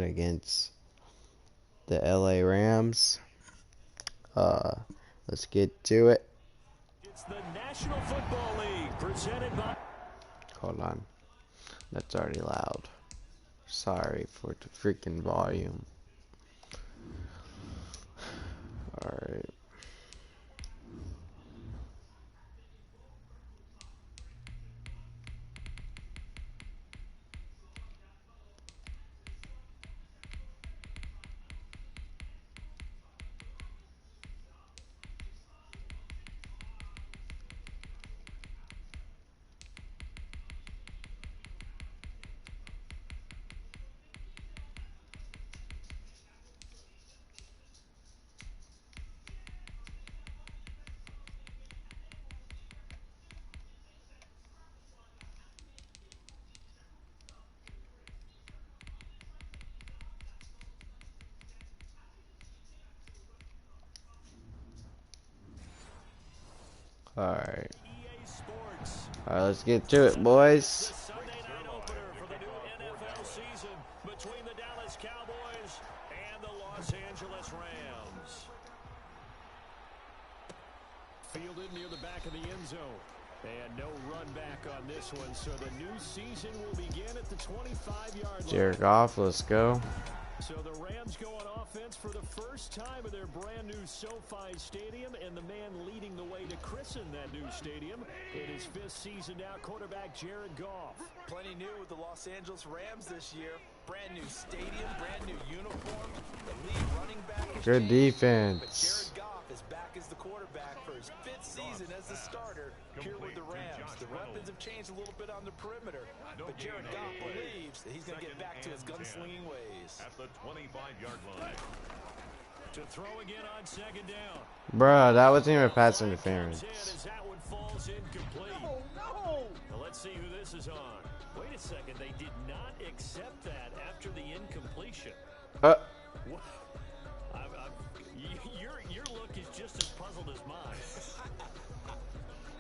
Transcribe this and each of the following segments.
against the LA Rams. Let's get to it. It's the National Football League presented by... Hold on. That's already loud. Sorry for the freaking volume. Alright. Alright. Alright, let's get to it, boys. Between the Dallas Cowboys and the Los Angeles Rams. Fielded near the back of the end zone. And no run back on this one, so the new season will begin at the 25-yard line. Jared Goff, let's go. So the Rams go on offense for the first time in their brand new SoFi Stadium, and the man leading the way to christen that new stadium in his fifth season now, quarterback Jared Goff. Plenty new with the Los Angeles Rams this year. Brand new stadium, brand new uniform. The lead running back is good changed, defense. but Jared Goff is back as the quarterback for his fifth season as the starter here with the Rams. The weapons have changed a little bit on the perimeter, but Jared Goff believes that he's going to get back to his gunslinging ways. At the 25-yard line. To throw again on second down. Bruh, that wasn't even pass interference. As that one falls incomplete. Oh, no! Now let's see who this is on. Wait a second, they did not accept that after the incompletion. Your look is just as puzzled as mine.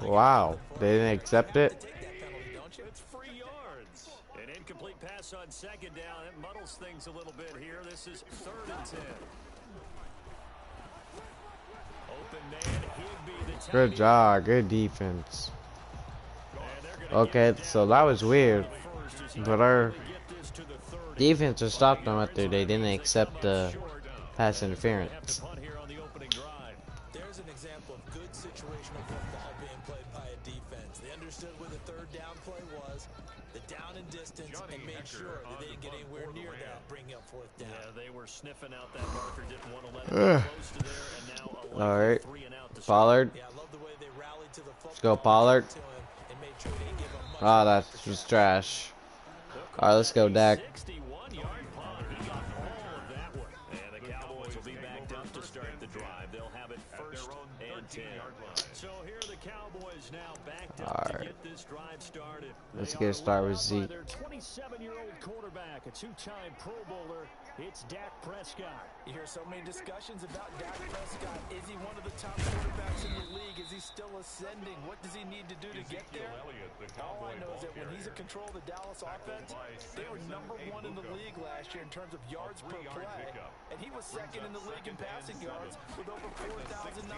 Wow, they didn't accept it? It's free yards. An incomplete pass on second down. It muddles things a little bit here. This is 3rd and 10. Open man, Higbee, the Good job, good defense. Okay, so that was weird. But our defense just stopped them after they didn't accept the pass interference. There's an example of good situational football being played by a defense. They understood where the 3rd down play was, the down and distance, and made sure that they didn't get anywhere near that, bringing up 4th down. Yeah, they were sniffing out that marker, didn't want to let it get close to there, and now all right, Pollard. Yeah, I love the way they rallied to the football. Let's go, Pollard. And made sure they didn't give him much. Oh, that's just trash. All right, let's go, Dak. 61-yard Pollard. He got all of that one. And the Cowboys will be backed up to start the drive. They'll have it 1st and 10. So here are the Cowboys now backed up to get this drive started. Let's get started with Zeke. Their 27-year-old quarterback, a 2-time Pro Bowler. It's Dak Prescott. You hear so many discussions about Dak Prescott. Is he one of the top quarterbacks in the league? Is he still ascending? What does he need to do to get there? All I know is that when he's in control of the Dallas offense, they were #1 in the league last year in terms of yards per play, and he was 2nd in the league in passing yards with over 4,900.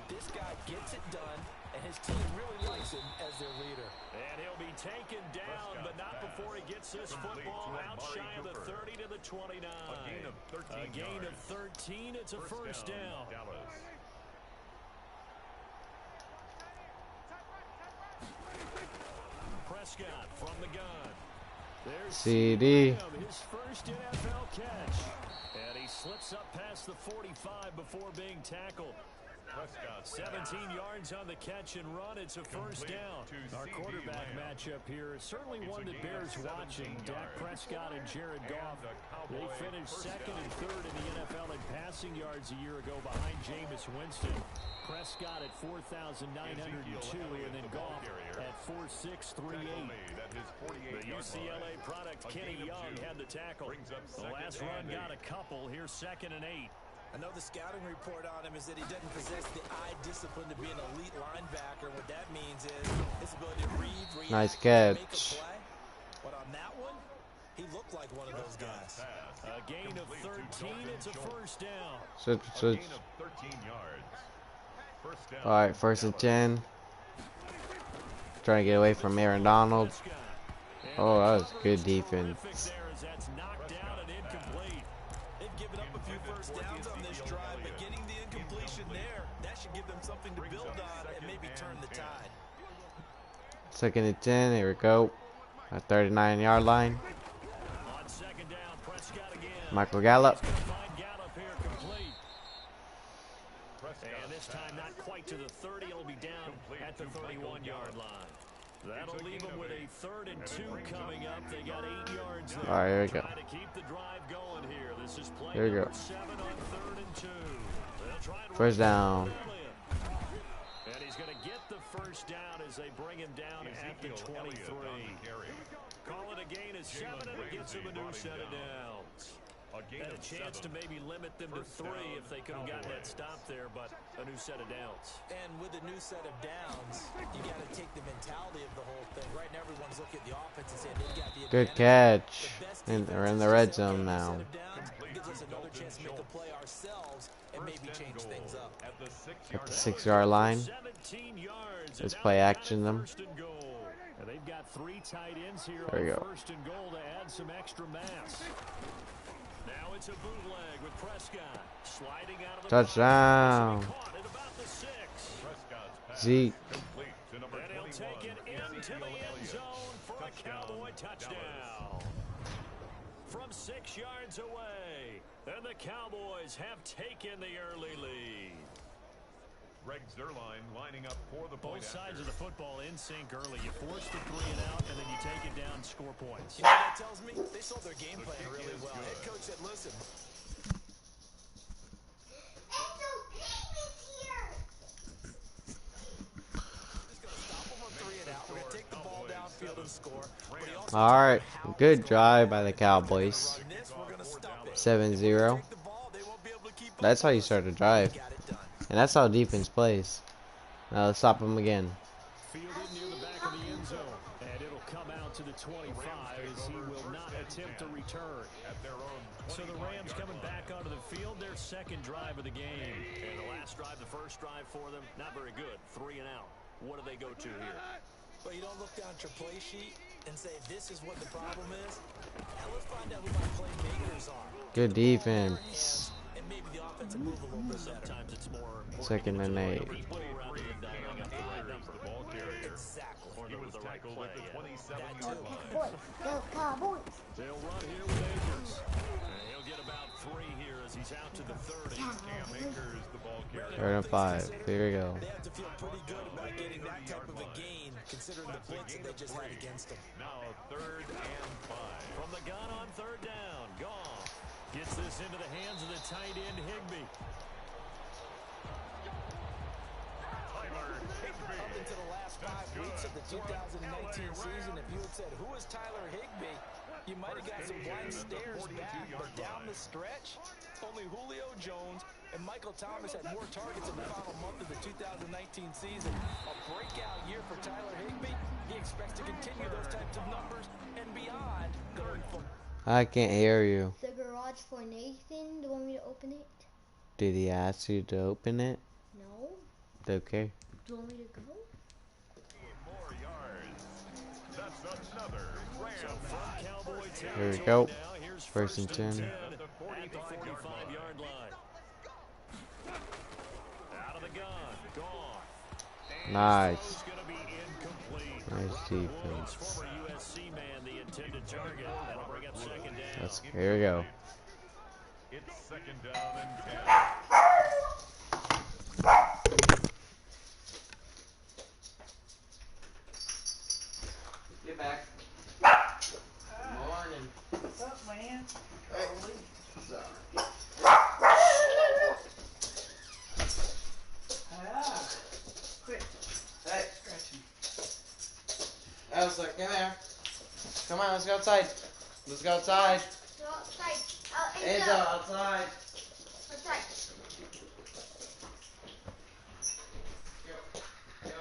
This guy gets it done, and his team really likes him as their leader. And he'll be taken down, but not before he gets this football out shy of the 30 to the 29. A gain of 13. It's a 1st down. Prescott from the gun. There's CD. His first NFL catch. And he slips up past the 45 before being tackled. 17 yards on the catch and run. It's a 1st down. Our quarterback matchup here is certainly one that bears watching. Dak Prescott and Jared Goff. They finished 2nd and 3rd in the NFL in passing yards a year ago behind Jameis Winston. Prescott at 4,902 and then Goff at 4,638. The UCLA product Kenny Young had the tackle. The last run got a couple. Here's 2nd and 8. I know the scouting report on him is that he doesn't possess the eye discipline to be an elite linebacker. What that means is his ability to read, react, Nice make a catch. play. But on that one, He looked like one of those guys. A gain of 13. It's a first down. Switch. Gain of 13 yards. First down. Alright, first and 10. Trying to get away from Aaron Donald. Oh, that was good defense. That's knocked down and incomplete. They've given up a few first downs on this drive, but getting the incompletion there, that should give them something to build on and maybe turn the tide. Second and 10. Here we go. At 39-yard line. On second down, Prescott again. Michael Gallup. Find Gallup here complete. And this time not quite to the 30. It'll be down at the 31-yard line. That'll leave them with a 3rd and 2 coming up. They got 8 yards there. All right, here we go. Trying to keep the drive going here. This is play Here we go. number 7 on 3rd and 2. They'll try and First down. And he's going to get the first down as they bring him down at the 23. Call it a gain of 7, and it gets him a new set of downs. Had a chance to maybe limit them to 3 if they could have gotten that stop there, but a new set of downs. And with a new set of downs, you got to take the mentality of the whole thing. Right now, everyone's looking at the offense and saying they've got the Good advantage. catch. And they're in the red zone now. Gives us another chance to make a play ourselves and maybe change things up. At the 6-yard line. 17 yards. Let's play action them. First and goal. And they've got 3 tight ends here There we on go. 1st and goal to add some extra mass. Now it's a bootleg with Prescott sliding out of the Touchdown. caught at about the 6. Zeke. And he'll take it into the end zone for a Cowboy touchdown. From 6 yards away, and the Cowboys have taken the early lead. Greg Zerline lining up for the point Both sides after. of the football in sync early. You force the 3 and out, and then you take it down and score points. You know what that tells me? They sold their game plan really well. Head coach said, listen. Alright, good drive by the Cowboys. 7-0. That's how you start a drive. And that's how defense plays. Now let's stop them again. Fielded near the back of the end zone. And it'll come out to the 25 as he will not attempt to return. So the Rams coming back onto the field, their 2nd drive of the game. And the last drive, the first drive for them, not very good. 3 and out. What do they go to here? But you don't look down at your play sheet and say this is what the problem is. Now let's find out who my playmakers are. Good defense. And maybe the offense will move a little bit better. Sometimes it's more 2nd and 8. people rather than dialing up the right number. Exactly. Or the right play. At the 27-yard That line. Boys, go Cowboys. They'll run here with Akers. And he'll get about 3 here as he's out to the 30. Cam Akers, the ball carrier. 3rd and 5. Here we go. They have to feel pretty good about getting that type of a gain, considering the blitz that they just had against them. Now 3rd and 5. From the gun on 3rd down. Goff gets this into the hands of the tight end, Higbee. Up into the last 5 weeks of the 2019 season, if you had said, who is Tyler Higbee? You might have got some blank stares back, but down the stretch, only Julio Jones and Michael Thomas had more targets in the final month of the 2019 season. A breakout year for Tyler Higbee. He expects to continue those types of numbers and beyond going forward. I can't hear you. The garage for Nathan. Do you want me to open it? Did he ask you to open it? No. Okay. Do you want me to go? More yards. That's another So from Cowboy Here we territory go. now, here's 1st and 10. at the 45-yard line. Out of the gun. Gone. Nice. Throw's gonna be incomplete. Nice defense. Former USC man, the intended target. That'll bring up 2nd down. Here we go. It's 2nd down and 10. Get back. Morning. What's up, man? Quit Hey, scratching. Elsa, come here. Come on, let's go outside. Let's go outside. Go outside. Enzo, outside. Outside. Go. Go.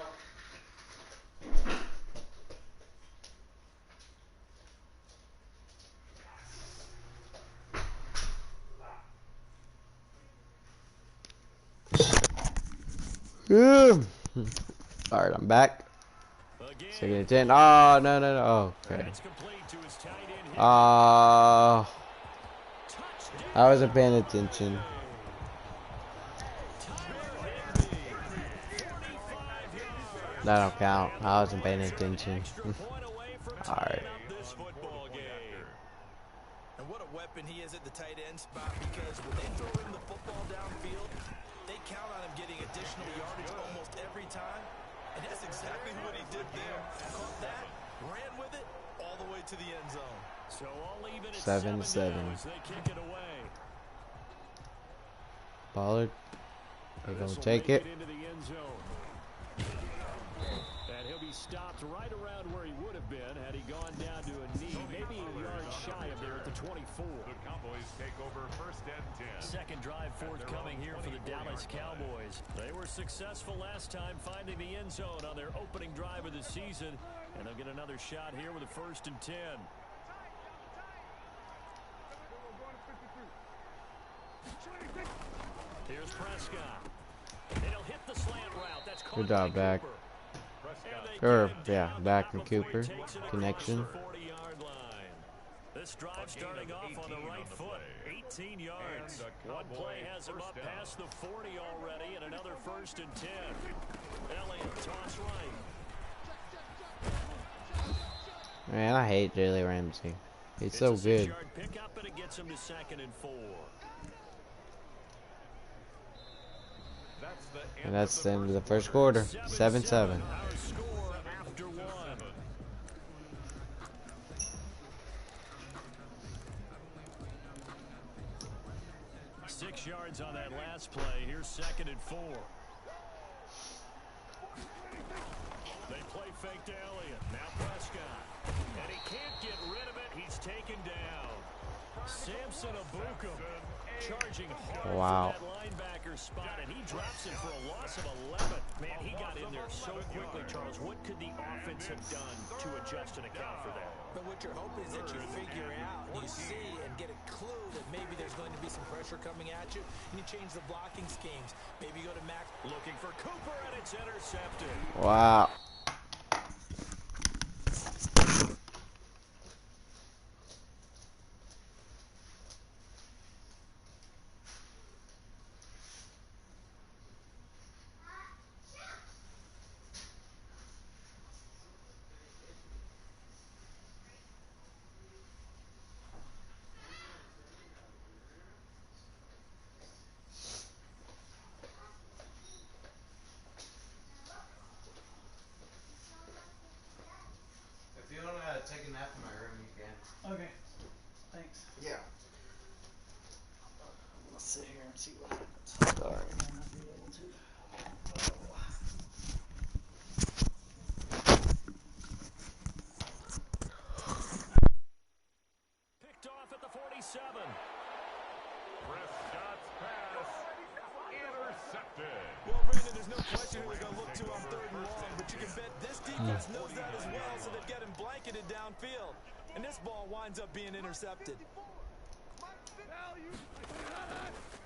Alright, I'm back. Again, Second and 10. Oh, no, no, no. Oh, okay. it's complete to his tight end here. I wasn't paying attention. That don't count. I wasn't paying attention. Alright. And what a weapon he is at the tight end spot, because when they throw him the football downfield, they count on him getting additional yardage almost every time. And that's exactly what he did there. Caught that, ran with it, all the way to the end zone. So all even at 7-7. as they kick it away. Pollard. They're gonna take it. Into the end zone. And he'll be stopped right around where he would have been had he gone down to a knee, maybe a yard shy of there at the 24. The Cowboys take over first and 10. Second drive forthcoming here for the Dallas Cowboys. They were successful last time finding the end zone on their opening drive of the season, and they'll get another shot here with a first and 10. Here's Prescott. And he'll hit the slant route. That's Good job, back. Or, yeah, back and Cooper. Connection. This drive starting off on the right foot. 18 yards. One play has him up past the 40 already, and another first and 10. Elliott toss right. Man, I hate Jalen Ramsey. He's so good. Yard pickup, and it gets him to second and 4. And that's the end of the first quarter. 7-7. Our score after one. Six yards on that last play. Here's second and 4. They play fake to Elliott. Now Prescott. And he can't get rid of it. He's taken down. Samson Abukum charging hard Wow. for that linebacker spot, and he drops it for a loss of 11. Man, he got in there so quickly, Charles. What could the offense have done to adjust and account for that? But what you're hoping is that you figure out, you see, and get a clue that maybe there's going to be some pressure coming at you, and you change the blocking schemes. Maybe you go to Max. Looking for Cooper, and it's intercepted. Wow. If you want to take a nap in my room, you can. Okay. Thanks. Yeah. Let's sit here and see what happens. All right. I might not be able to. Picked off at the 47. Prescott's pass intercepted. Well, Brandon, there's no question who they're going to look to on third and long, but you can bet this defense knows that as well, so they've got him blanketed downfield. And this ball winds up being intercepted.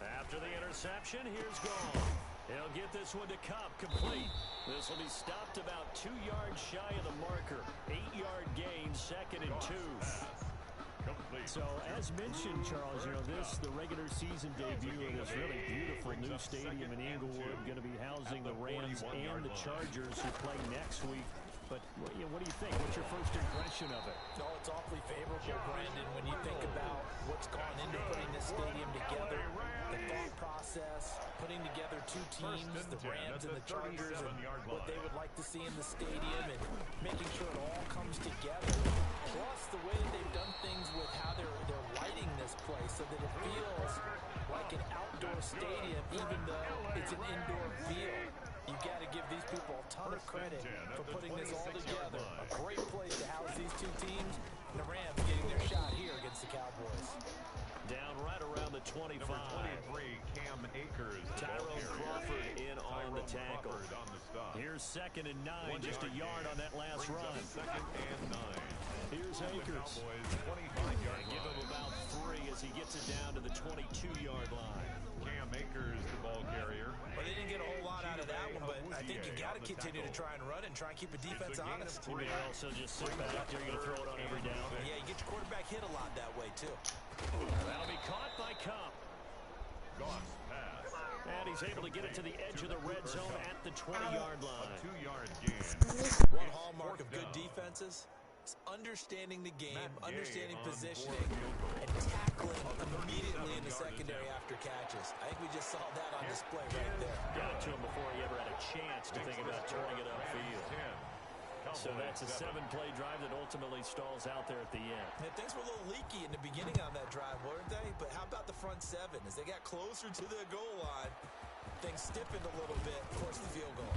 After the interception, here's Gone. He'll get this one to Cup, complete. This will be stopped about 2 yards shy of the marker. 8-yard gain, second and 2. So, as mentioned, Charles, you know, the regular season debut of this really beautiful new stadium in Inglewood, going to be housing the Rams and the Chargers who play next week. But what do you think? What's your first impression of it? No, it's awfully favorable, Brandon, when you think about what's gone into putting this stadium together, the thought process, putting together two teams, the Rams and the Chargers, and what they would like to see in the stadium, and making sure it all comes together. Plus, the way that they've done things with how they're lighting this place so that it feels like an outdoor stadium, even though it's an indoor field. You've got to give these people a ton of credit for putting this all together. A great place to house these two teams. And the Rams getting their shot here against the Cowboys. Down right around the 25. Number 23, Cam Akers. Tyrone Crawford in on the tackle. Here's second and 9, just a yard on that last run. Second and 9. Here's Akers. Cowboys 25-yard Give him about 3 as as he gets it down to the 22-yard line. Cam Akers, the ball carrier. Well, they didn't get a whole lot out of that one, but I think you got to continue to try and run it and try and keep the defense honest. You may also just sit back there. You're going to throw it on every down. Yeah, you get your quarterback hit a lot that way, too. That'll be caught by Cup. Goss pass. And he's able to get it to the edge of the red zone at the 20-yard line. 2-yard gain. One hallmark of good defenses is understanding the game, understanding positioning, and tackling immediately in the secondary after catches. I think we just saw that on display right there. Got it to him before he ever had a chance to think about turning it upfield. So that's a 7-play drive that ultimately stalls out there at the end. And things were a little leaky in the beginning on that drive, weren't they? But how about the front 7? As they got closer to the goal line, things stiffened a little bit, forced the field goal.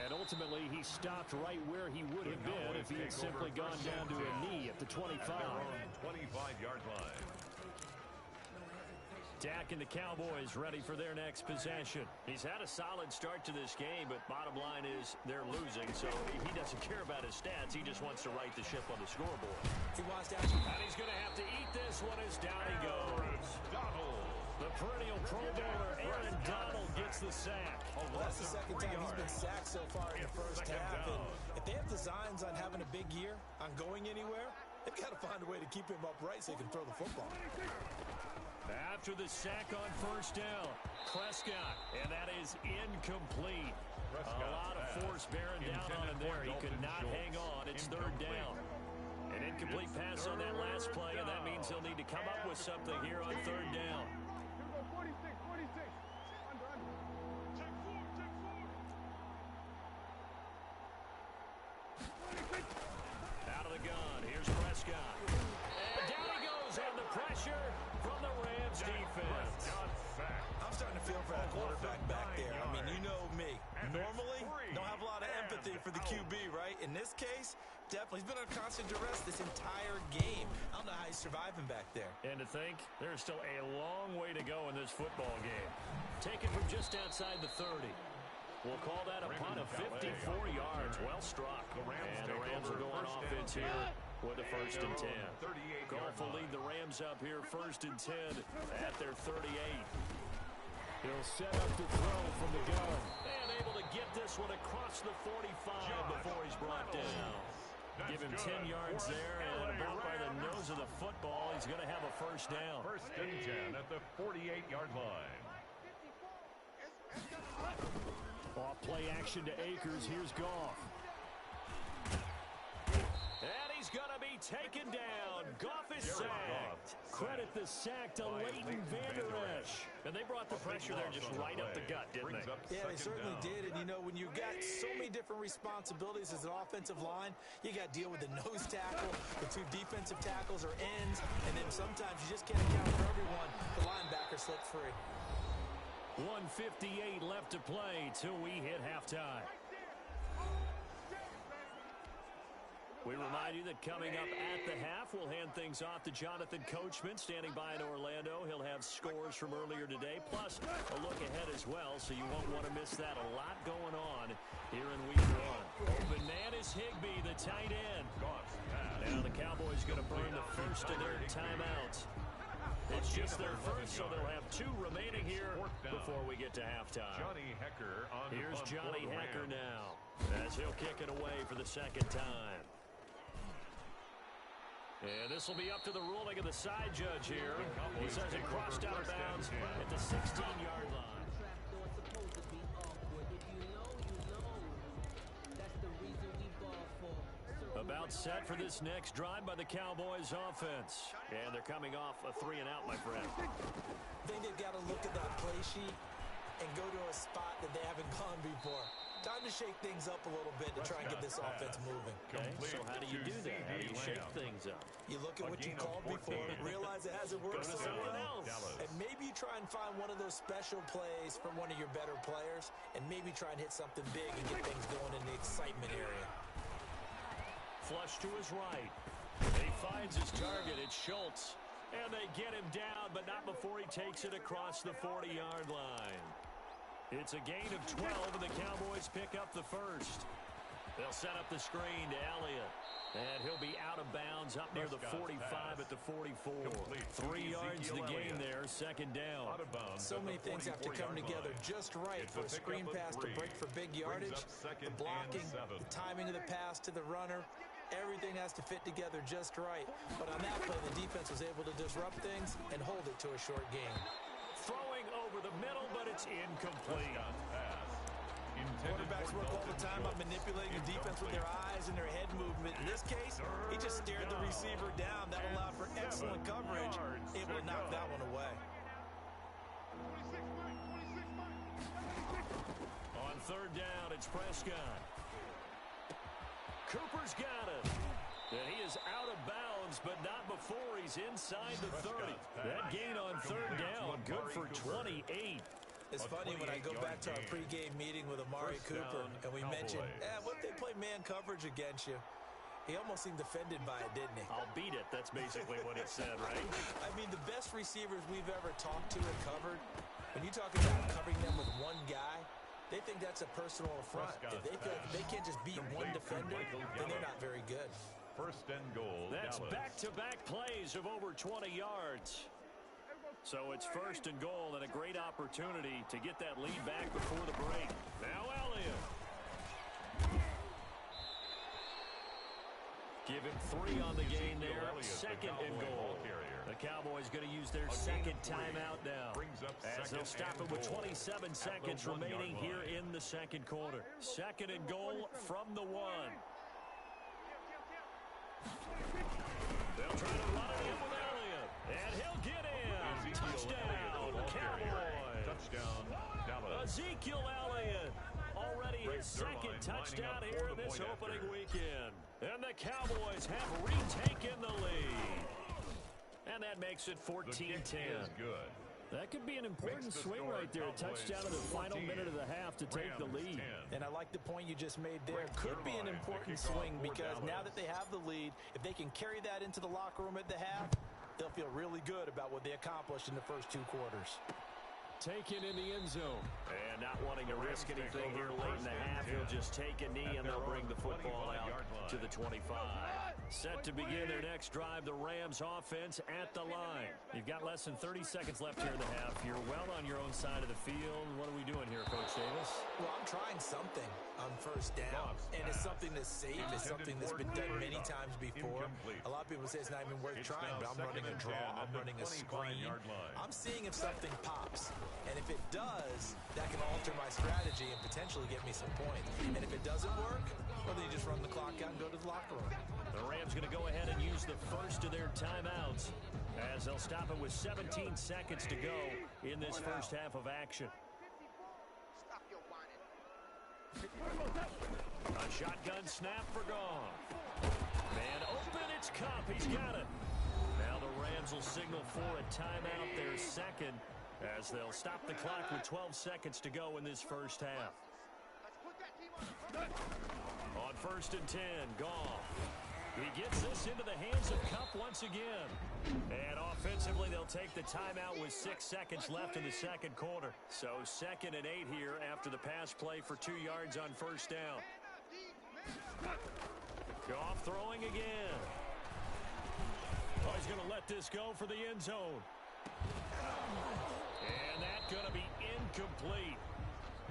And ultimately, he stopped right where he would have been if he had simply gone down to a knee at the 25. 25-yard line. Dak and the Cowboys ready for their next possession. He's had a solid start to this game, but bottom line is they're losing, so he doesn't care about his stats. He just wants to right the ship on the scoreboard. He wants to and he's going to have to eat this one as down he goes. The perennial Pro Bowler Aaron Donald gets the sack. Well, that's the second time he's been sacked so far in the first half. And if they have designs on having a big year, on going anywhere, they've got to find a way to keep him upright so he can throw the football. After the sack on first down, Prescott, and that is incomplete. A lot of force bearing down on him there. He could not hang on. It's third down. An incomplete pass on that last play, and that means he'll need to come up with something here on third down. Out of the gun, here's Prescott. And down he goes on the pressure from the Rams defense. I'm starting to feel for that quarterback back there. I mean, you know me. Normally, don't have a lot of empathy for the QB, right? In this case, definitely. He's been under constant duress this entire game. I don't know how he's surviving back there. And to think, there's still a long way to go in this football game. Taken from just outside the 30. We'll call that a punt of 54 yards. Well struck. And the Rams will go on offense here with a 1st and 10. Goff will lead the Rams up here 1st and 10 at their 38. He'll set up to throw from the gun. And able to get this one across the 45 before he's brought down. Give him 10 yards there, and about by the nose of the football, he's going to have a 1st down. 1st and 10 at the 48-yard line. Off play action to Akers. Here's Goff. And he's going to be taken down. Goff is sacked. Credit the sack to Leighton Vander Esch. And they brought the pressure there just right up the gut, didn't they? Yeah, they certainly did. And, you know, when you've got so many different responsibilities as an offensive line, you got to deal with the nose tackle, the 2 defensive tackles or ends, and then sometimes you just can't account for everyone. The linebacker slipped free. 1:58 left to play till we hit halftime. We remind you that coming up at the half, we'll hand things off to Jonathan Coachman standing by in Orlando. He'll have scores from earlier today, plus a look ahead as well, so you won't want to miss that. A lot going on here in week 1. Bananas Higbee, the tight end. Now the Cowboys going to burn the first of their timeouts. It's just their first, so they'll have 2 remaining here before we get to halftime. Here's Johnny Hecker now, as he'll kick it away for the 2nd time. And this will be up to the ruling of the side judge here. He says it crossed out of bounds at the 16-yard line. About set for this next drive by the Cowboys offense. And they're coming off a 3-and-out, my friend. I think they've got to look at that play sheet and go to a spot that they haven't gone before. Time to shake things up a little bit to try and get this offense moving. Okay, so how do you do that? How do you shake things up? You look at what you called before, realize it hasn't worked so well, and maybe you try and find one of those special plays from one of your better players, and maybe try and hit something big and get things going in the excitement area. Flush to his right. He finds his target. It's Schultz. And they get him down, but not before he takes it across the 40-yard line. It's a gain of 12, and the Cowboys pick up the first. They'll set up the screen to Elliott. And he'll be out of bounds up near the 45 at the 44. 3 yards the game there, second down. So many things have to come together just right for a screen pass to break for big yardage. The blocking, the timing of the pass to the runner, everything has to fit together just right. But on that play, the defense was able to disrupt things and hold it to a short gain. Throwing over the middle, but it's incomplete. Quarterbacks work all the time on manipulating the defense with their eyes and their head movement. In this case, he just stared the receiver down. That allowed for excellent coverage, able to knock that one away. On third down, it's Prescott. Cooper's got it. And he is out of bounds, but not before he's inside the 30. That gain on third down, good for 28. It's funny when I go back to our pregame meeting with Amari Cooper, and we mentioned, what if they play man coverage against you? He almost seemed offended by it, didn't he? I'll beat it. That's basically what he said, right? I mean, the best receivers we've ever talked to and covered, when you talk about covering them with one guy, they think that's a personal affront. If they feel like they can't just beat one defender, then they're not very good. First and goal. That's back-to-back plays of over 20 yards. So it's first and goal and a great opportunity to get that lead back before the break. Now Elliott. Give him 3 on the game there. Second and goal. The Cowboys going to use their second timeout now, as they'll stop it with 27 seconds remaining here in the second quarter. Second and goal from the 1. They'll try to run it in with Elliott, and he'll get in. Touchdown, Cowboys. Touchdown, Dallas. Ezekiel Elliott, already his second touchdown here in this opening weekend. And the Cowboys have retaken the lead. And that makes it 14-10. Good. That could be an important swing right there. A touchdown in the final minute of the half to take the lead. And I like the point you just made there. Could be an important swing because now that they have the lead, if they can carry that into the locker room at the half, they'll feel really good about what they accomplished in the first 2 quarters. Taken in the end zone. And not wanting to risk anything here late in the half, he'll just take a knee and they'll bring the football out to the 25. Set to begin their next drive, the Rams offense at the line. You've got less than 30 seconds left here in the half. You're well on your own side of the field. What are we doing here, Coach Davis? Well, I'm trying something on first down, and it's something that's safe. It's something that's been done many times before. A lot of people say it's not even worth trying, but I'm running a draw. I'm running a screen. I'm seeing if something pops. And if it does, that can alter my strategy and potentially get me some points. And if it doesn't work, well, then you just run the clock out and go to the locker room. The Rams going to go ahead and use the first of their timeouts as they'll stop it with 17 seconds to go in this first half of action. A shotgun snap for Goff. Man open, it's Kupp. He's got it. Now the Rams will signal for a timeout, their second, as they'll stop the clock with 12 seconds to go in this first half. On first and 10, Goff. He gets this into the hands of Kupp once again. And offensively, they'll take the timeout with 6 seconds left in the second quarter. So 2nd and 8 here after the pass play for 2 yards on first down. Goff throwing again. Oh, he's going to let this go for the end zone. And that's going to be incomplete.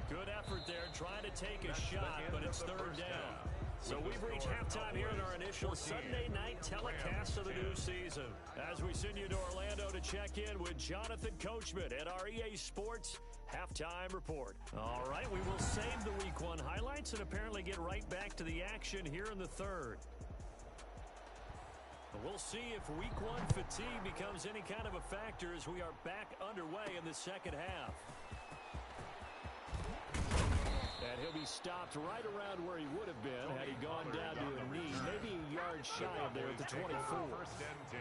Good effort there, trying to take a shot, but it's third down. So we've reached halftime here in our initial Sunday night telecast of the new season. As we send you to Orlando to check in with Jonathan Coachman at our EA Sports Halftime Report. All right, we will save the Week 1 highlights and apparently get right back to the action here in the third. We'll see if Week 1 fatigue becomes any kind of a factor as we are back underway in the second half. And he'll be stopped right around where he would have been had he gone down to a knee, maybe a yard shy of there at the 24. First and 10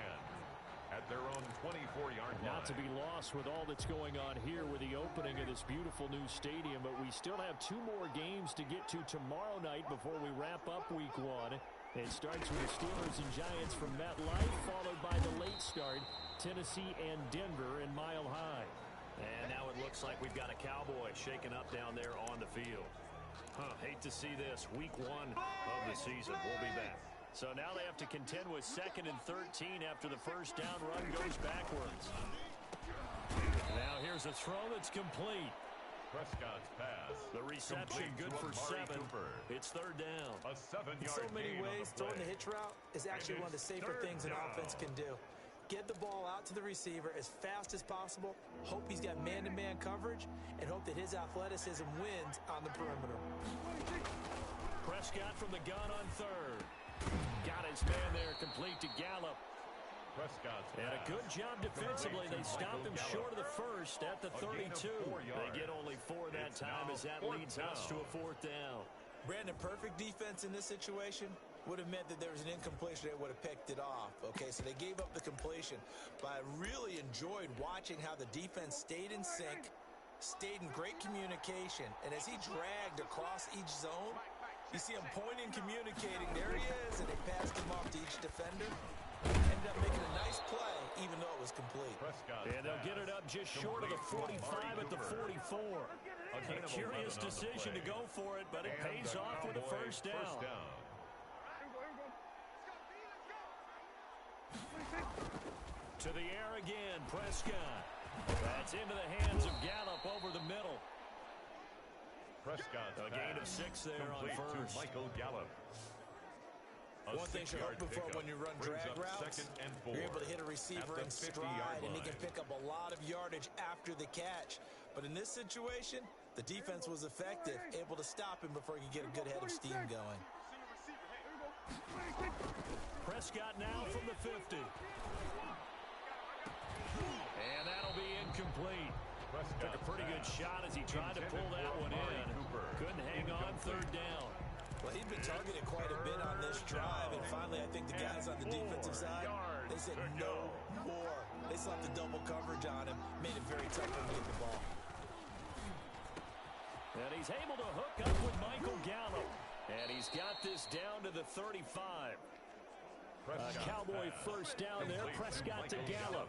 at their own 24-yard line. Not to be lost with all that's going on here with the opening of this beautiful new stadium, but we still have 2 more games to get to tomorrow night before we wrap up Week 1. It starts with the Steelers and Giants from MetLife, followed by the late start, Tennessee and Denver in Mile High. And now it looks like we've got a Cowboy shaken up down there on the field. Hate to see this. Week 1 of the season. We'll be back. So now they have to contend with 2nd and 13 after the first down run goes backwards. Now here's a throw that's complete. Prescott's pass. The reception good for 7. It's 3rd down. A 7-yard In so many gain on ways, the play. throwing the hitch route is actually one of the safer things an offense can do. Get the ball out to the receiver as fast as possible, hope he's got man-to-man coverage, and hope that his athleticism wins on the perimeter. Prescott from the gun on 3rd. Got his man there, complete to Gallup. Prescott's And a pass. good job defensively. They stopped him short of the first at the 32. They get only 4 that time as that leads us to a 4th down. Brandon, perfect defense in this situation would have meant that there was an incompletion that would have picked it off. Okay, so they gave up the completion. But I really enjoyed watching how the defense stayed in sync, stayed in great communication, and as he dragged across each zone, you see him pointing, communicating. There he is, and they passed him off to each defender. Ended up making a nice play, even though it was complete. And they'll get it up just short of the 45 at the 44. A curious decision to go for it, but it pays off with a first down. To the air again, Prescott. That's into the hands of Gallup over the middle. Prescott's A gain of 6 there on first. to Michael Gallup. A One thing you're 6-yard hoping for pickup when you run brings drag up routes, 2nd and 4 you're able to hit a receiver at in the 50-yard stride, and he line. can pick up a lot of yardage after the catch. But in this situation, the defense was effective, able to stop him before he could get a good head of steam going. Prescott now from the 50. And that'll be incomplete. Took a pretty good shot as he tried to pull that one in. Couldn't hang on 3rd down. Well, he'd been targeted quite a bit on this drive, and finally I think the guys on the defensive side, they said no more. They slapped the double coverage on him, made it very tough for him to get the ball. And he's able to hook up with Michael Gallup. And he's got this down to the 35. A Cowboy first down there. Prescott to Gallup.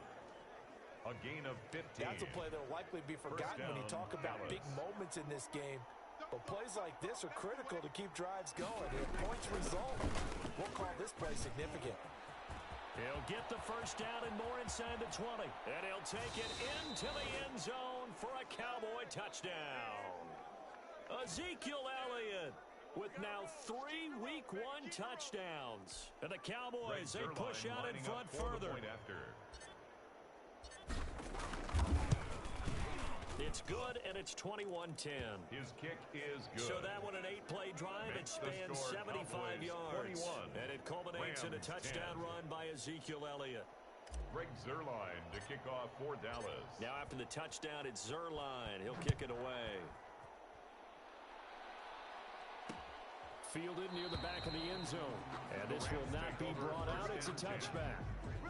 A gain of 15. That's a play that will likely be forgotten when you talk about big moments in this game. But plays like this are critical to keep drives going. If points result, we'll call this play significant. He'll get the first down and more inside the 20. And he'll take it into the end zone for a Cowboy touchdown. Ezekiel Elliott with now 3 Week 1 touchdowns. And the Cowboys, they push out in front further. It's good, and it's 21-10. His kick is good. So that one an 8-play drive. It spans 75 yards. And it culminates in a touchdown run by Ezekiel Elliott. Greg Zuerlein to kick off for Dallas. Now after the touchdown, it's Zuerlein. He'll kick it away. Fielded near the back of the end zone. And this will not be brought out. It's a touchback.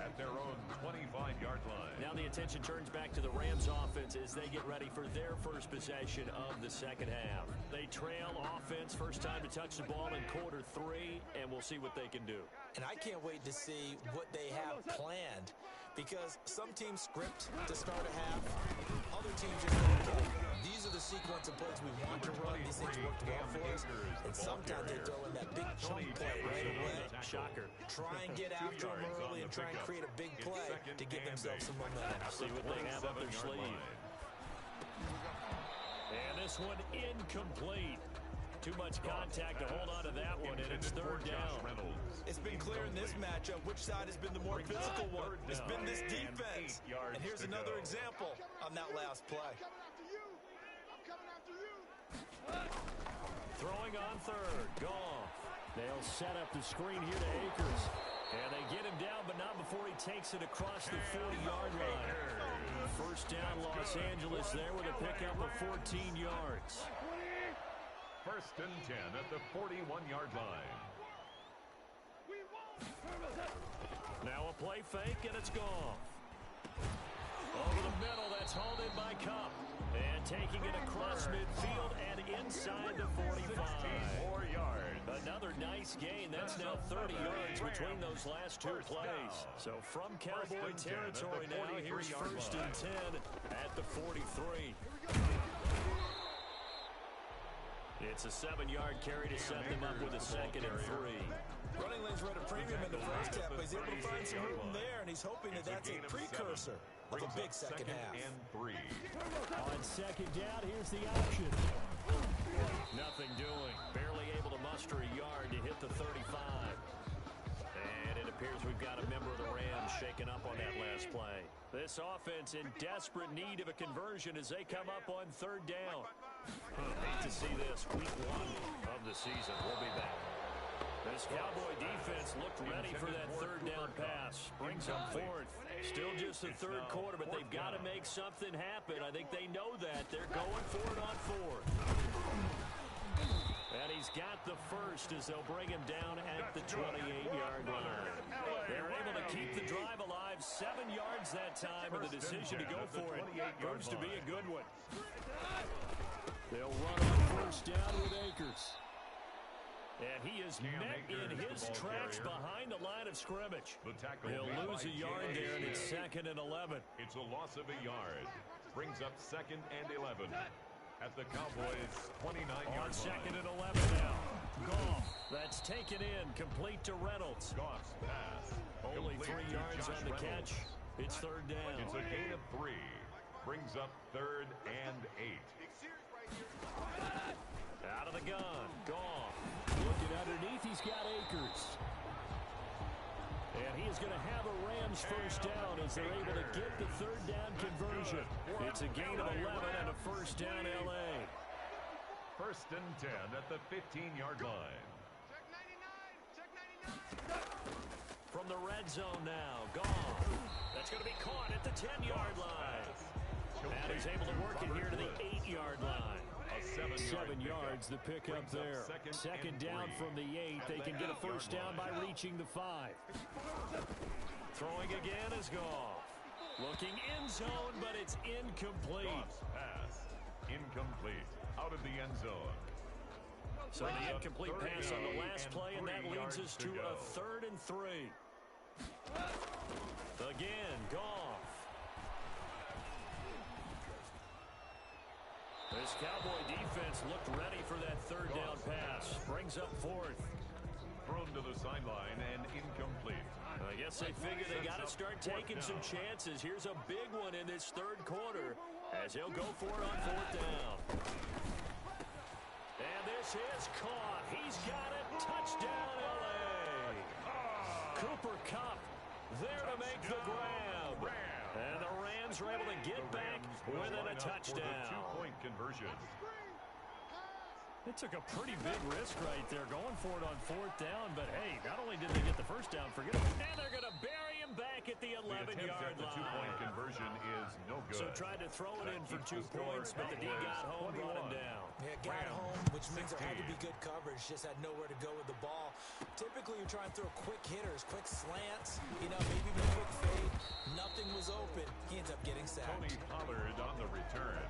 At their own 25-yard line. Now the attention turns back to the Rams offense as they get ready for their first possession of the second half. They trail offense, first time to touch the ball in quarter 3, and we'll see what they can do. And I can't wait to see what they have planned, because some teams script to start a half, other teams just go, okay, these are the sequence of plays we want to run, these things worked well for us, and sometimes they throw in that big chunk play right away. Shocker. Try and get after them early and try and create a big play to give themselves some momentum. See what they have up their sleeve. And this one incomplete. Too much contact to hold on to that one, and it's 3rd down. It's been clear in this matchup which side has been the more physical one. It's been this defense. And here's another example on that last play. Throwing on 3rd. Goff. They'll set up the screen here to Akers. And they get him down, but not before he takes it across the 40-yard line. First down, Los Angeles there with a pickup of 14 yards. 1st and 10 at the 41-yard line. Now a play fake, and it's Goff. Over the middle, that's hauled in by Cup. And taking it across midfield and inside the 45. 4 yards. Another nice gain. That's now 30 yards between those last 2 plays. So from Cowboy territory now, here's 1st and 10 at the 43. It's a 7-yard carry to set them up with a 2nd and 3. Running lanes were at a premium in the first half, but he's able to find some room there, and he's hoping that that's a precursor of a big second half. And 3. On 2nd down, here's the option. Nothing doing. Barely able to muster a yard to hit the 35. And it appears we've got a member of the Rams shaken up on that last play. This offense in desperate need of a conversion as they come up on 3rd down. Hate to see this. Week 1 of the season. We'll be back. This Cowboy defense looked ready for that 3rd down pass. Brings them 4th. Still just the 3rd quarter, but they've got to make something happen. I think they know that. They're going for it on 4th. And he's got the first as they'll bring him down at the 28-yard line. They're able to keep the drive alive. 7 yards that time, and the decision to go for it proves to be a good one. They'll run on 1st down with Akers. And he is met in his tracks behind the line of scrimmage. He'll lose a yard there, and it's 2nd and 11. It's a loss of a yard. Brings up 2nd and 11. At the Cowboys' 29-yard line. On 2nd and 11 now. Goff, that's taken in, complete to Reynolds. Goff's pass. Only 3 yards on the catch. It's 3rd down. It's a gain of 3. Brings up 3rd and 8. Out of the gun. Goff. Looking underneath, he's got Akers. And he is going to have a Rams 1st down as they're able to get the 3rd down conversion. It's a gain of 11 and a 1st down L.A. 1st and 10 at the 15-yard line. From the red zone now, Goff. That's going to be caught at the 10-yard line. And he's able to work it here to the 8-yard line. 7 yards, the pickup there. 2nd down from the 8. They can get a 1st down by reaching the 5. Throwing again is Goff. Looking end zone, but it's incomplete. Goff's pass. Incomplete. Out of the end zone. So the incomplete pass on the last play, and that leads us to a 3rd and 3. Again, Goff. This Cowboy defense looked ready for that 3rd down pass. Brings up 4th. Thrown to the sideline and incomplete. I guess they figure they got to start taking some chances. Here's a big one in this 3rd quarter as he'll go for it on 4th down. And this is caught. He's got it. Touchdown, L.A. Cooper Kupp there to make the grab. And the Rams are able to get back within a touchdown. 2-point conversion. They took a pretty big risk right there going for it on 4th down. But, hey, not only did they get the 1st down, forget it. And they're going to bury him back at the 11-yard line. The 2-point conversion is no good. So tried to throw it in for 2 points, but the D got home, brought him down. Yeah, got home, which means there had to be good coverage. Just had nowhere to go with the ball. Typically, you're trying to throw quick hitters, quick slants, maybe even a quick fade. Nothing was open. He ends up getting sacked. Tony Pollard on the return.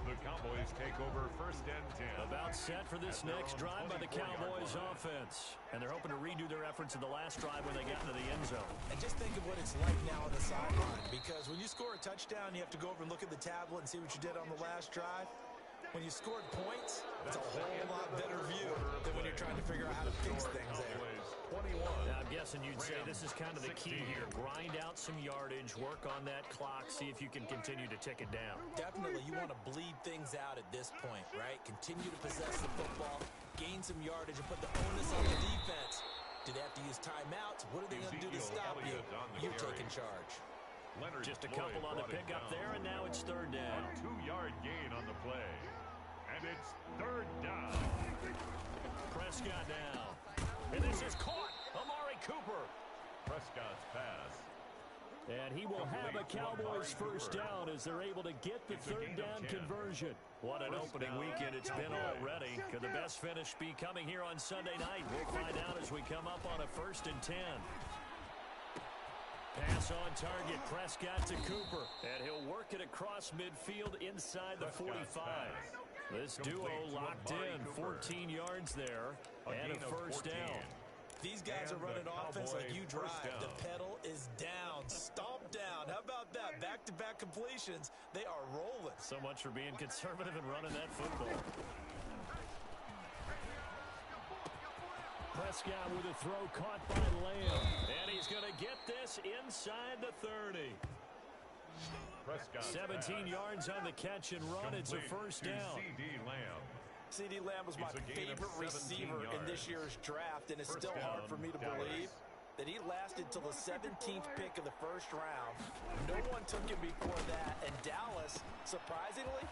The Cowboys take over 1st and 10. About set for this next drive by the Cowboys offense. And they're hoping to redo their efforts in the last drive when they got into the end zone. And just think of what it's like now on the sideline. Because when you score a touchdown, you have to go over and look at the tablet and see what you did on the last drive. When you scored points, it's a whole lot better view than when you're trying to figure out how to fix things there. Now, I'm guessing you'd say this is kind of the key here. Grind out some yardage, work on that clock, see if you can continue to tick it down. Definitely, you want to bleed things out at this point, right? Continue to possess the football, gain some yardage, and put the onus on the defense. Do they have to use timeouts? What are they going to do to stop you? You're taking charge. Just a couple on the pickup there, and now it's 3rd down. A 2-yard gain on the play. And it's 3rd down. Prescott now. And this is caught. Amari Cooper. Prescott's pass. And he will have a Cowboys 1st down as they're able to get the 3rd down conversion. What an opening weekend it's been already. Could the best finish be coming here on Sunday night? We'll find out as we come up on a 1st and 10. Pass on target, Prescott to Cooper. And he'll work it across midfield inside the 45. This duo locked in, 14 yards there, and a 1st down. These guys are running offense like you drive. The pedal is down, stomp down. How about that? Back-to-back completions. They are rolling. So much for being conservative and running that football. Prescott with a throw caught by Lamb. And he's going to get this inside the 30. 17 yards on the catch and run. It's a first down. CD Lamb was my favorite receiver in this year's draft, and it's still hard for me to believe that he lasted till the 17th pick of the first round. No one took him before that, and Dallas, surprisingly,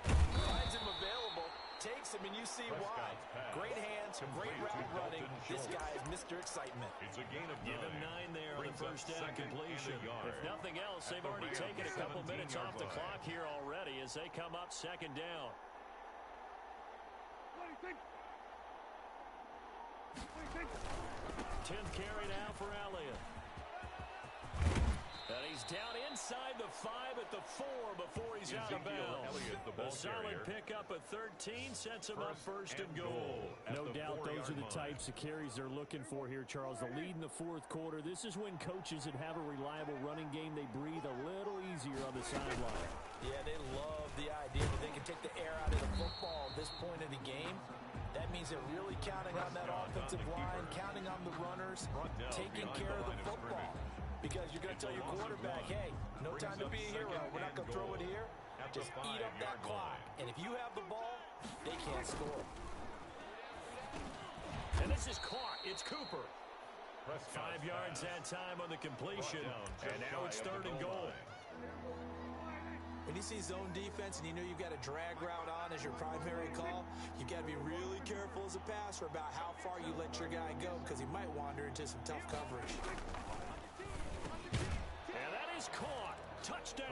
finds him available, takes him, and you see why. Great hands, great route running. This guy is Mr. Excitement. Give him 9 there on the first down completion. If nothing else, they've already taken a couple minutes off the clock here already as they come up second down. 10th carry now for Elliott. And he's down inside the 5 at the 4 before he's out of bounds. A solid pickup at 13 sets him up first and goal. No doubt those are the types of carries they're looking for here, Charles. The lead in the fourth quarter. This is when coaches that have a reliable running game, they breathe a little easier on the sideline. Yeah, they love the idea that they can take the air out of the football at this point in the game. That means they're really counting on that offensive line, counting on the runners, taking care of the football. Because you're going to tell your quarterback, hey, no time to be a hero. We're not going to throw it here. Just eat up that clock. And if you have the ball, they can't score. And this is caught. It's Cooper. 5 yards that time on the completion. And now it's third and goal. When you see zone defense and you know you've got a drag route on as your primary call, you got to be really careful as a passer about how far you let your guy go because he might wander into some tough coverage. And that is caught. Touchdown,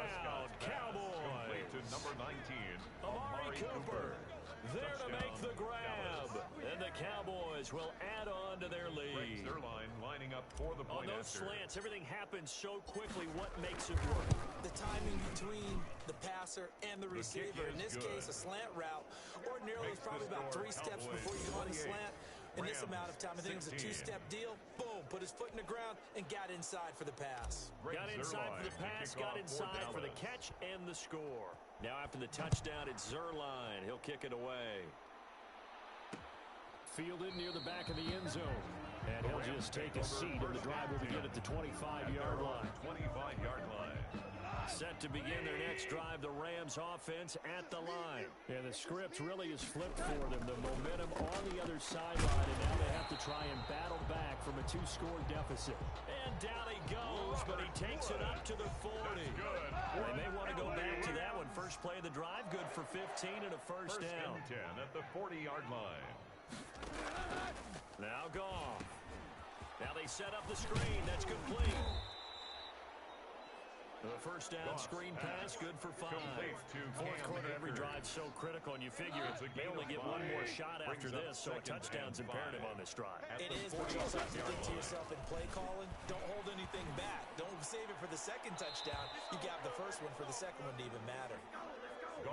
Cowboys. To number 19, Amari Cooper there to make the grab. And the Cowboys will add on to their lead. Their line lining up for the point. On those slants, everything happens so quickly. What makes it work? The timing between the passer and the receiver. In this case, a slant route. Ordinarily, it's probably about 3 steps before you go on the slant. In this amount of time, I think it was a 2-step deal. Boom, put his foot in the ground and got inside for the pass. Got inside for the pass, got inside for the catch and the score. Now after the touchdown, it's Zuerlein. He'll kick it away. Fielded near the back of the end zone. And he'll just take a seat, and the drive will begin at the 25-yard line. 25-yard line. Set to begin their next drive, the Rams offense at the line. And the script really is flipped for them. The momentum on the other sideline, and now they have to try and battle back from a 2-score deficit. And down he goes, but he takes it up to the 40. They may want to go back to that one. First play of the drive, good for 15 and a first down. And 10 at the 40-yard line. Now Goff. Now they set up the screen. That's complete. The first down screen pass, good for 5. Fourth quarter, every drive's so critical, and you figure they only get one more shot after this, so a touchdown's imperative on this drive. It is, but you also have to think to yourself in play calling, don't hold anything back. Don't save it for the second touchdown. You got the first one for the second one to even matter.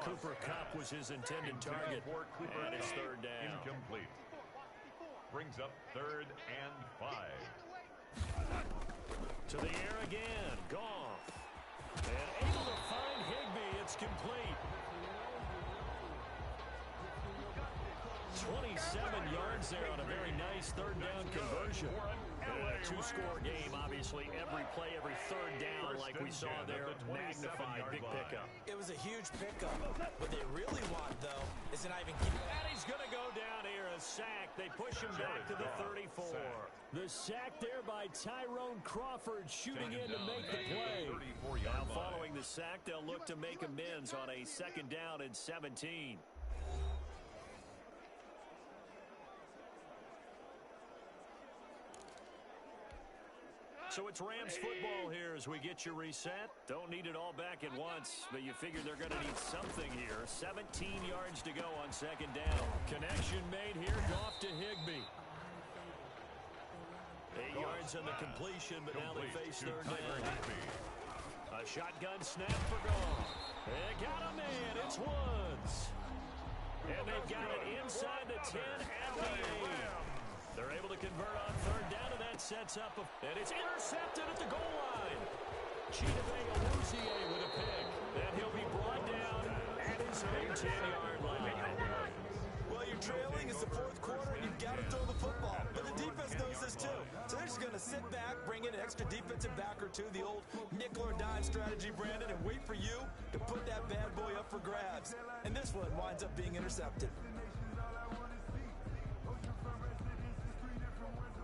Cooper Kupp was his intended target, and it's third down. Incomplete. Brings up 3rd and 5. To the air again, Goff. And able to find Higbee, it's complete. 27 yards there on a very nice third down conversion. A 2-score game, obviously. Every play, every third down, like we saw there, magnified, big pickup. It was a huge pickup. What they really want, though, is to not even keep it. And he's going to go down here, a sack. They push him back to the 34. The sack there by Tyrone Crawford, shooting in to make the play. Now following the sack, they'll look to make amends on a second down and 17. So it's Rams football here as we get you reset. Don't need it all back at once, but you figure they're going to need something here. 17 yards to go on second down. Connection made here. Goff to Higbee. 8 yards on the completion, but now they face third down. A shotgun snap for Goff. They got a man. It's Woods. And they've got it inside the 10 at the 8. They're able to convert on third down, and that sets up and it's intercepted at the goal line. Chidobe with a pick, and he'll be brought down at his own 10-yard line. Well, you're trailing. It's the fourth quarter, and you've got to throw the football. But the defense defense knows this too. So they're just going to sit back, bring in an extra defensive back or two, the old nickel or dime strategy, Brandon, and wait for you to put that bad boy up for grabs. And this one winds up being intercepted.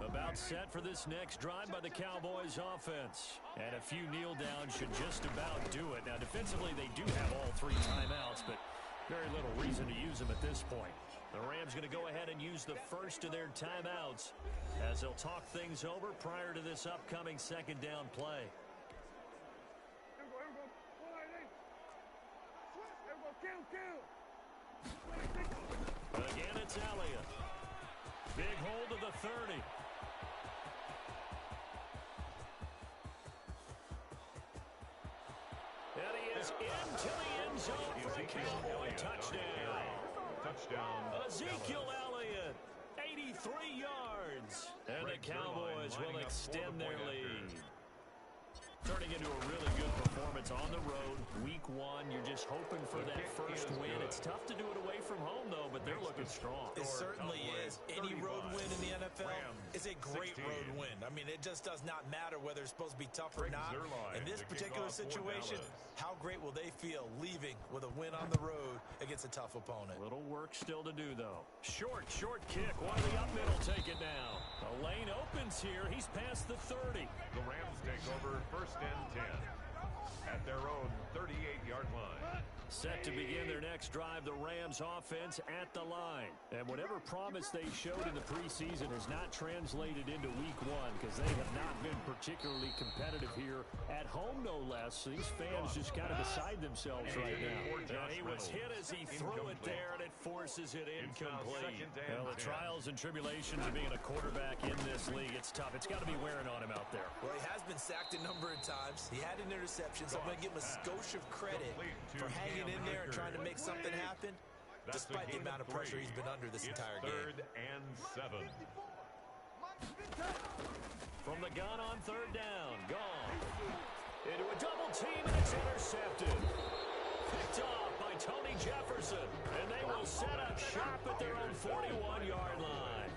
About set for this next drive by the Cowboys offense. And a few kneel downs should just about do it. Now, defensively, they do have all 3 timeouts, but very little reason to use them at this point. The Rams going to go ahead and use the first of their timeouts as they'll talk things over prior to this upcoming second down play. Again, it's Elliott. Big hold of the 30. And he is into the end zone for a Cowboy touchdown. Ezekiel Elliott, 83 yards. And the Cowboys will extend their lead. Turning into a really good performance on the road. Week 1, you're just hoping for that first win. It's tough to do it away from home, though, but they're looking strong. It certainly is. Any road win in the NFL is a great road win. I mean, it just does not matter whether it's supposed to be tough or not. In this particular situation, how great will they feel leaving with a win on the road against a tough opponent? Little work still to do, though. Short kick. One of the up middle take it now. The lane opens here. He's past the 30. The Rams take over first and 10 at their own 38-yard line. Set to begin their next drive, the Rams offense at the line. And whatever promise they showed in the preseason has not translated into week 1 because they have not been particularly competitive here at home, no less. So these fans just kind of beside themselves right now. He was hit as he threw it there, and it forces it incomplete. Well, the trials and tribulations of being a quarterback in this league, it's tough. It's got to be wearing on him out there. Well, he has been sacked a number of times. He had an interception, so I'm going to give him a skosh of credit for hanging in there and trying to make something happen, despite the amount of pressure he's been under this entire game. 3rd and 7. From the gun on 3rd down, gone. Into a double team, and it's intercepted. Picked off by Tony Jefferson, and they will set up shop at their own 41-yard line.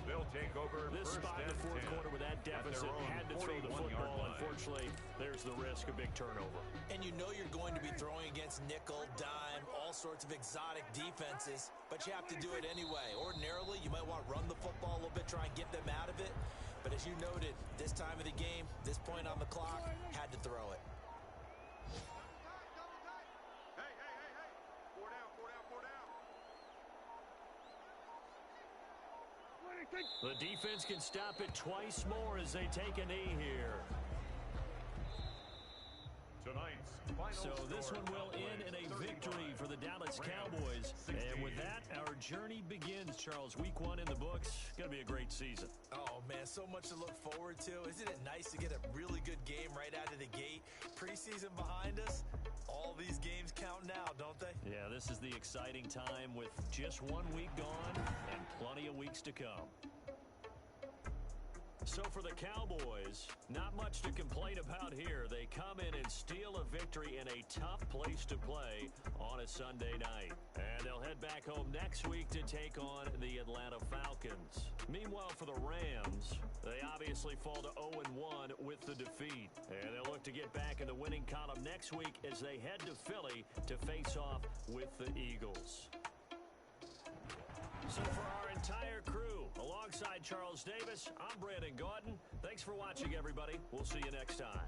They'll take over this spot in the 4th quarter with that deficit. Had to throw the football. Unfortunately, there's the risk of big turnover. And you know you're going to be throwing against nickel, dime, all sorts of exotic defenses, but you have to do it anyway. Ordinarily, you might want to run the football a little bit, try and get them out of it. But as you noted, this time of the game, this point on the clock, had to throw it. The defense can stop it twice more as they take a knee here. So this one will end in a victory for the Dallas Cowboys. And with that, our journey begins, Charles. Week 1 in the books. Going to be a great season. Oh, man, so much to look forward to. Isn't it nice to get a really good game right out of the gate? Preseason behind us. All these games count now, don't they? Yeah, this is the exciting time with just 1 week gone and plenty of weeks to come. So for the Cowboys, not much to complain about here. They come in and steal a victory in a tough place to play on a Sunday night. And they'll head back home next week to take on the Atlanta Falcons. Meanwhile, for the Rams, they obviously fall to 0-1 with the defeat. And they'll look to get back in the winning column next week as they head to Philly to face off with the Eagles. So for our entire crew, alongside Charles Davis, I'm Brandon Gautin. Thanks for watching, everybody. We'll see you next time.